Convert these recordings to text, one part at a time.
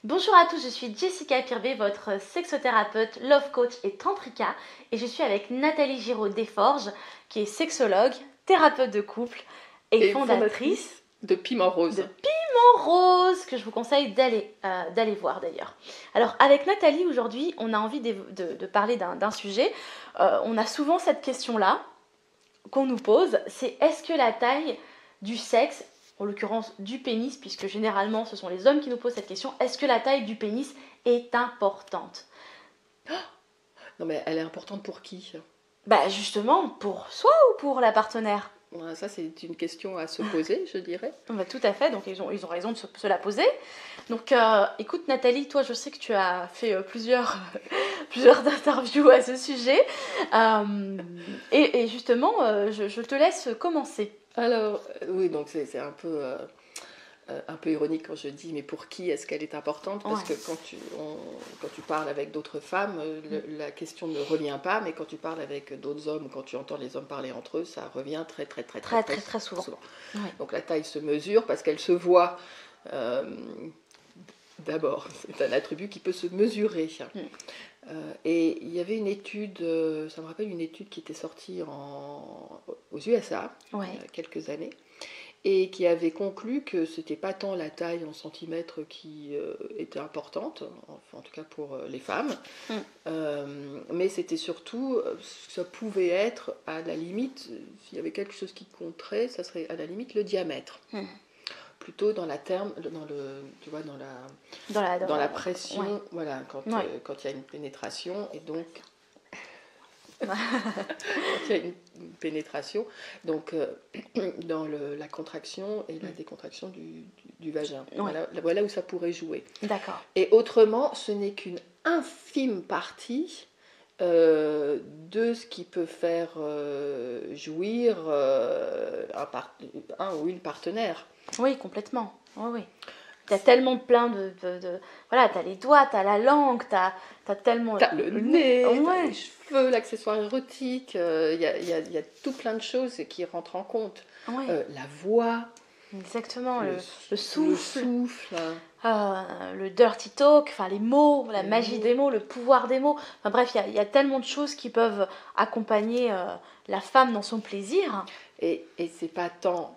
Bonjour à tous, je suis Jessica Pirbet, votre sexothérapeute, love coach et tantrika, et je suis avec Nathalie Giraud-Desforges, qui est sexologue, thérapeute de couple et fondatrice de Piment Rose. de Piment Rose, que je vous conseille d'aller voir d'ailleurs. Alors avec Nathalie aujourd'hui, on a envie de parler d'un sujet. On a souvent cette question-là qu'on nous pose, c'est est-ce que la taille du sexe, en l'occurrence du pénis, puisque généralement ce sont les hommes qui nous posent cette question, est-ce que la taille du pénis est importante? Non mais elle est importante pour qui? Bah justement, pour soi ou pour la partenaire? Ça c'est une question à se poser, je dirais. Bah, tout à fait, donc ils ont raison de se la poser. Donc écoute Nathalie, toi je sais que tu as fait plusieurs interviews à ce sujet. Et justement, je te laisse commencer. Alors, oui, donc c'est un peu ironique quand je dis mais pour qui est-ce qu'elle est importante, parce que quand tu parles avec d'autres femmes, la question ne revient pas, mais quand tu parles avec d'autres hommes, quand tu entends les hommes parler entre eux, ça revient très souvent. Ouais. Donc la taille se mesure parce qu'elle se voit. D'abord, c'est un attribut qui peut se mesurer. Et il y avait une étude, ça me rappelle une étude qui était sortie aux USA il y a quelques années, et qui avait conclu que ce n'était pas tant la taille en centimètres qui était importante, enfin, en tout cas pour les femmes, mais c'était surtout, ça pouvait être à la limite, s'il y avait quelque chose qui compterait, ça serait à la limite le diamètre. Plutôt dans la pression, ouais. Voilà, quand il y a une pénétration, et donc quand il y a une pénétration, donc dans la contraction et la décontraction du vagin. Voilà où ça pourrait jouer. D'accord. Et autrement, ce n'est qu'une infime partie de ce qui peut faire jouir un ou une partenaire. Oui, complètement. Oui. T'as tellement plein voilà, t'as les doigts, t'as la langue, t'as tellement... T'as le nez, t'as les cheveux, l'accessoire érotique, il y a tout plein de choses qui rentrent en compte. La voix. Exactement, le souffle. Le dirty talk, enfin les mots, la magie des mots, le pouvoir des mots. Enfin bref, il y a tellement de choses qui peuvent accompagner la femme dans son plaisir. Et c'est pas tant,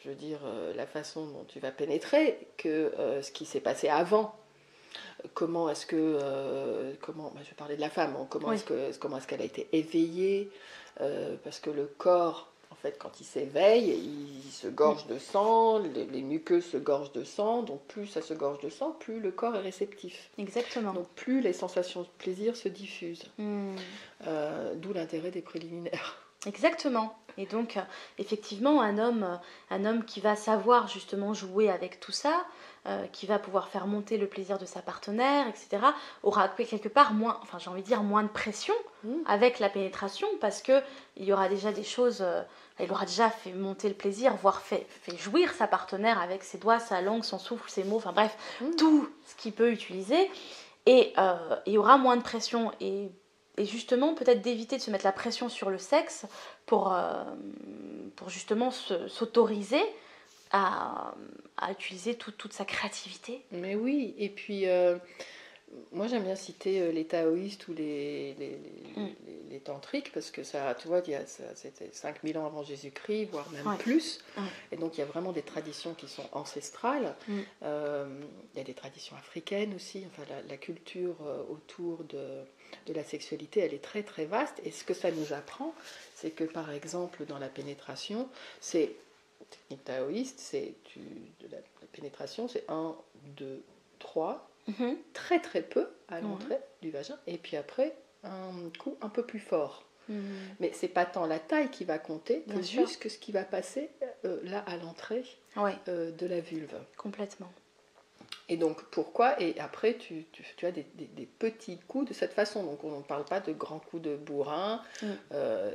je veux dire, la façon dont tu vas pénétrer que ce qui s'est passé avant. Comment est-ce que, je vais parler de la femme, comment est-ce qu'elle a été éveillée, parce que le corps, en fait, quand il s'éveille, il se gorge de sang, les muqueuses se gorgent de sang, donc plus ça se gorge de sang, plus le corps est réceptif. Exactement. Donc plus les sensations de plaisir se diffusent. D'où l'intérêt des préliminaires. Exactement. Et donc, effectivement, un homme qui va savoir justement jouer avec tout ça, qui va pouvoir faire monter le plaisir de sa partenaire, etc., aura quelque part moins, enfin j'ai envie de dire moins de pression avec la pénétration, parce que il y aura déjà des choses, il aura déjà fait monter le plaisir, voire fait jouir sa partenaire avec ses doigts, sa langue, son souffle, ses mots, enfin bref, tout ce qu'il peut utiliser, et il y aura moins de pression. Et justement, peut-être d'éviter de se mettre la pression sur le sexe pour justement s'autoriser à utiliser toute sa créativité. Mais oui, et puis moi j'aime bien citer les taoïstes ou les tantriques, parce que ça, tu vois, c'était 5000 ans avant Jésus-Christ, voire même plus. Et donc il y a vraiment des traditions qui sont ancestrales. Il y a des traditions africaines aussi, enfin la culture autour de la sexualité, elle est très très vaste. Et ce que ça nous apprend, c'est que par exemple dans la pénétration, c'est technique taoïste, de la pénétration, c'est 1, 2, 3, très très peu à l'entrée du vagin, et puis après un coup un peu plus fort. Mais c'est pas tant la taille qui va compter, que juste que ce qui va passer là à l'entrée de la vulve. Complètement. Et donc pourquoi? Et après tu as des petits coups de cette façon, donc on ne parle pas de grands coups de bourrin,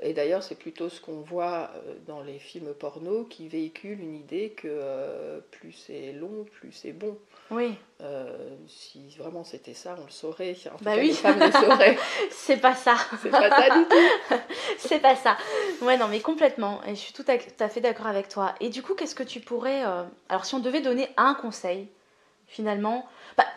et d'ailleurs c'est plutôt ce qu'on voit dans les films porno qui véhiculent une idée que plus c'est long, plus c'est bon. Oui. Si vraiment c'était ça, on le saurait. En tout bah cas, oui. les femmes le sauraient. C'est pas ça. C'est pas ça du tout. C'est pas ça. Ouais, non, mais complètement. Et je suis tout à fait d'accord avec toi. Et du coup, qu'est-ce que tu pourrais... alors, si on devait donner un conseil finalement.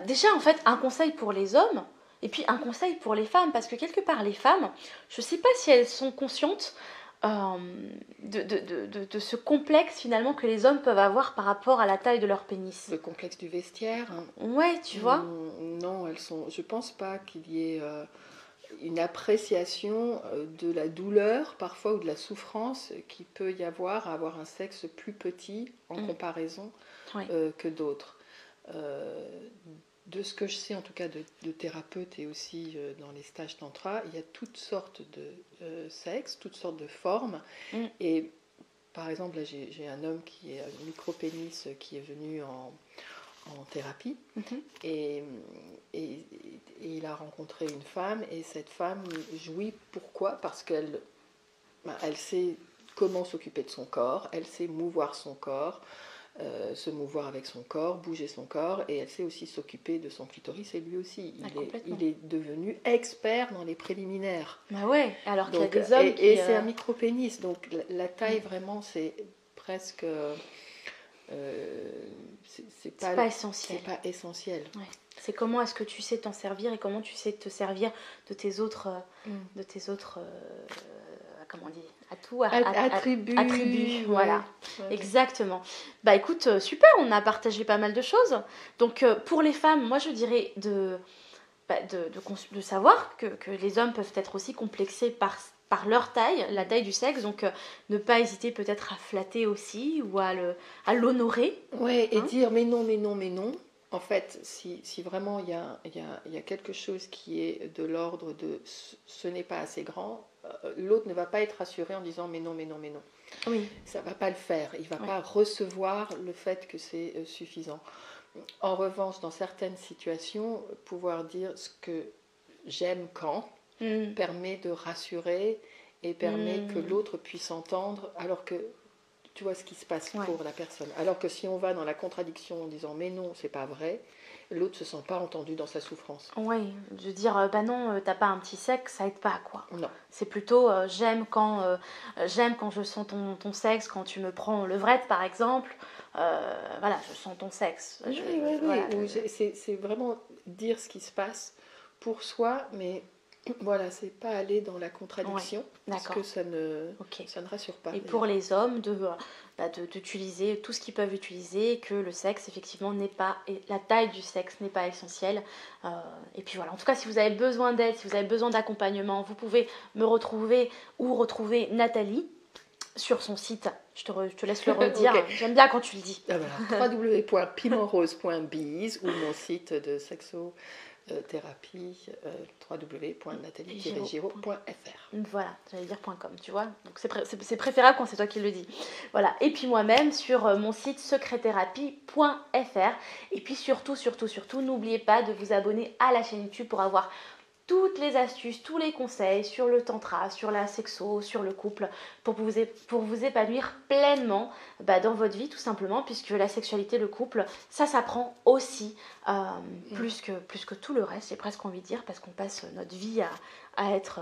Déjà, en fait, un conseil pour les hommes et puis un conseil pour les femmes, parce que quelque part, les femmes, je ne sais pas si elles sont conscientes de ce complexe finalement que les hommes peuvent avoir par rapport à la taille de leur pénis. Le complexe du vestiaire. Ouais, tu vois. Non, je pense pas qu'il y ait une appréciation de la douleur parfois ou de la souffrance qu'il peut y avoir à avoir un sexe plus petit en comparaison que d'autres. De ce que je sais en tout cas de thérapeutes et aussi dans les stages tantra, il y a toutes sortes de sexes, toutes sortes de formes. Et par exemple, là, j'ai un homme qui est un micro-pénis qui est venu en thérapie et il a rencontré une femme et cette femme jouit. Pourquoi ? Parce qu'elle elle sait comment s'occuper de son corps, elle sait mouvoir son corps, se mouvoir avec son corps, bouger son corps, et elle sait aussi s'occuper de son clitoris, et lui aussi, il est devenu expert dans les préliminaires. Bah ouais, alors qu'il y a des hommes et c'est un micro-pénis, donc la taille vraiment c'est presque... c'est pas essentiel. C'est pas essentiel. Ouais. C'est comment est-ce que tu sais t'en servir et comment tu sais te servir de tes autres, comment on dit, attributs. Voilà, exactement. Bah écoute, super, on a partagé pas mal de choses. Donc pour les femmes, moi je dirais de savoir que les hommes peuvent être aussi complexés par leur taille, la taille du sexe, donc ne pas hésiter peut-être à flatter aussi ou à l'honorer. Ouais, et dire mais non, mais non, mais non. En fait, si vraiment il y a quelque chose qui est de l'ordre de ce n'est pas assez grand, l'autre ne va pas être rassuré en disant mais non, mais non, mais non. Oui. Ça ne va pas le faire, il ne va pas recevoir le fait que c'est suffisant. En revanche, dans certaines situations, pouvoir dire ce que j'aime quand permet de rassurer et permet que l'autre puisse entendre, alors que tu vois ce qui se passe pour la personne. Alors que si on va dans la contradiction en disant mais non, c'est pas vrai, l'autre se sent pas entendu dans sa souffrance. Oui, de dire bah non, t'as pas un petit sexe, ça aide pas quoi. Non. C'est plutôt j'aime quand je sens ton sexe, quand tu me prends levrette par exemple. Voilà, je sens ton sexe. C'est vraiment dire ce qui se passe pour soi, mais voilà, c'est pas aller dans la contradiction, parce que ça ne rassure pas. Et pour les hommes, d'utiliser tout ce qu'ils peuvent utiliser, que le sexe, effectivement, la taille du sexe n'est pas essentielle. Et puis voilà, en tout cas, si vous avez besoin d'aide, si vous avez besoin d'accompagnement, vous pouvez me retrouver ou retrouver Nathalie sur son site. Je te laisse le redire. J'aime bien quand tu le dis. www.pimentrose.biz ou mon site de sexothérapie www.nathalie-giraud.fr. Voilà, j'allais dire .com, tu vois. Donc c'est préférable quand c'est toi qui le dis. Voilà. Et puis moi-même sur mon site secretthérapie.fr. Et puis surtout, n'oubliez pas de vous abonner à la chaîne YouTube pour avoir toutes les astuces, tous les conseils sur le tantra, sur la sexo, sur le couple, pour vous épanouir pleinement dans votre vie tout simplement, puisque la sexualité, le couple, ça s'apprend aussi plus que tout le reste, j'ai presque envie de dire, parce qu'on passe notre vie à être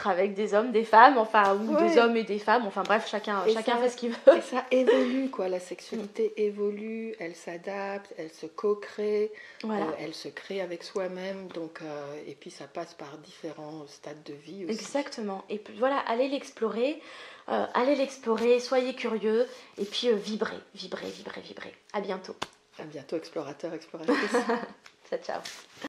avec des hommes, des femmes, ou des hommes et des femmes, bref, chacun fait ce qu'il veut. Et ça évolue, quoi, la sexualité évolue, elle s'adapte, elle se co-crée, elle se crée avec soi-même, donc, et puis ça passe par différents stades de vie aussi. Exactement, et puis voilà, allez l'explorer, soyez curieux, et puis vibrez. À bientôt. À bientôt, explorateurs, exploratrices. Ciao.